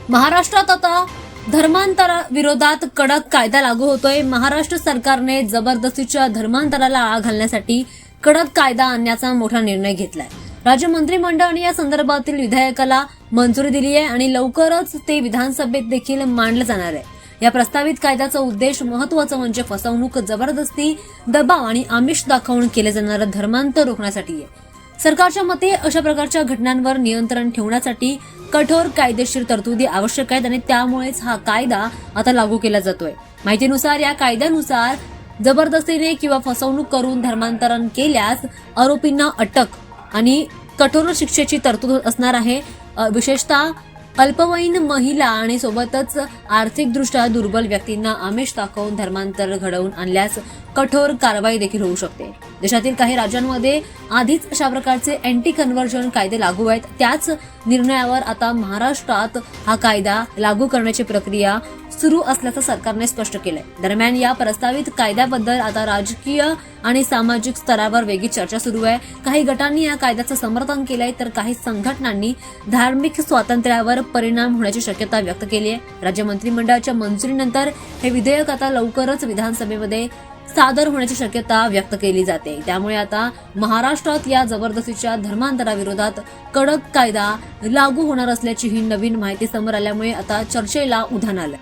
महाराष्ट्रात आता धर्मांतरा विरोधात कडक कायदा लागू होतोय। महाराष्ट्र सरकारने जबरदस्तीच्या धर्मांतराला आळा घालण्यासाठी कडक कायदा आणण्याचा मोठा निर्णय घेतलाय। राज्य मंत्रिमंडळाने या संदर्भातील विधेयकाला मंजुरी दिली आहे आणि लवकरच ते विधानसभेत देखील मांडलं जाणार आहे। या प्रस्तावित कायद्याचा उद्देश महत्त्वाचा म्हणजे फसवणूक, जबरदस्ती, दबाव आणि आमिष दाखवून केले जाणारे धर्मांतर रोखण्यासाठी आहे। सरकारच्या मते अशा प्रकारच्या घटनांवर नियंत्रण ठेवण्यासाठी कठोर कायदेशीर तरतुदी आवश्यक आहेत आणि त्यामुळेच हा कायदा आता लागू केला जातोय। माहितीनुसार या कायद्यानुसार जबरदस्तीने किंवा फसवणूक करून धर्मांतरण केल्यास आरोपींना अटक आणि कठोर शिक्षेची तरतूद असणार आहे। विशेषतः अल्पवयीन महिला आणि सोबतच आर्थिकदृष्ट्या दुर्बल व्यक्तींना आमिष दाखवून धर्मांतर घडवून आणल्यास कठोर कारवाई देखील होऊ शकते। देशातील काही राज्यांमध्ये आधीच अशा प्रकारचे अँटी कन्व्हर्जन कायदे लागू आहेत। त्याच निर्णयावर आता महाराष्ट्रात हा कायदा लागू करण्याची प्रक्रिया सुरू असल्याचं सरकारने स्पष्ट केलंय। दरम्यान या प्रस्तावित कायद्याबद्दल आता राजकीय आणि सामाजिक स्तरावर वेगळी चर्चा सुरू आहे। काही गटांनी या कायद्याचं समर्थन केलंय तर काही संघटनांनी धार्मिक स्वातंत्र्यावर परिणाम होण्याची शक्यता व्यक्त केली आहे। राज्य मंत्रिमंडळाच्या मंजुरीनंतर हे विधेयक आता लवकरच विधानसभेमध्ये सादर होण्याची शक्यता व्यक्त केली जाते। त्यामुळे आता महाराष्ट्रात या जबरदस्तीच्या धर्मांतराविरोधात कडक कायदा लागू होणार असल्याची ही नवीन माहिती समोर आल्यामुळे आता चर्चेला उधाण आलं।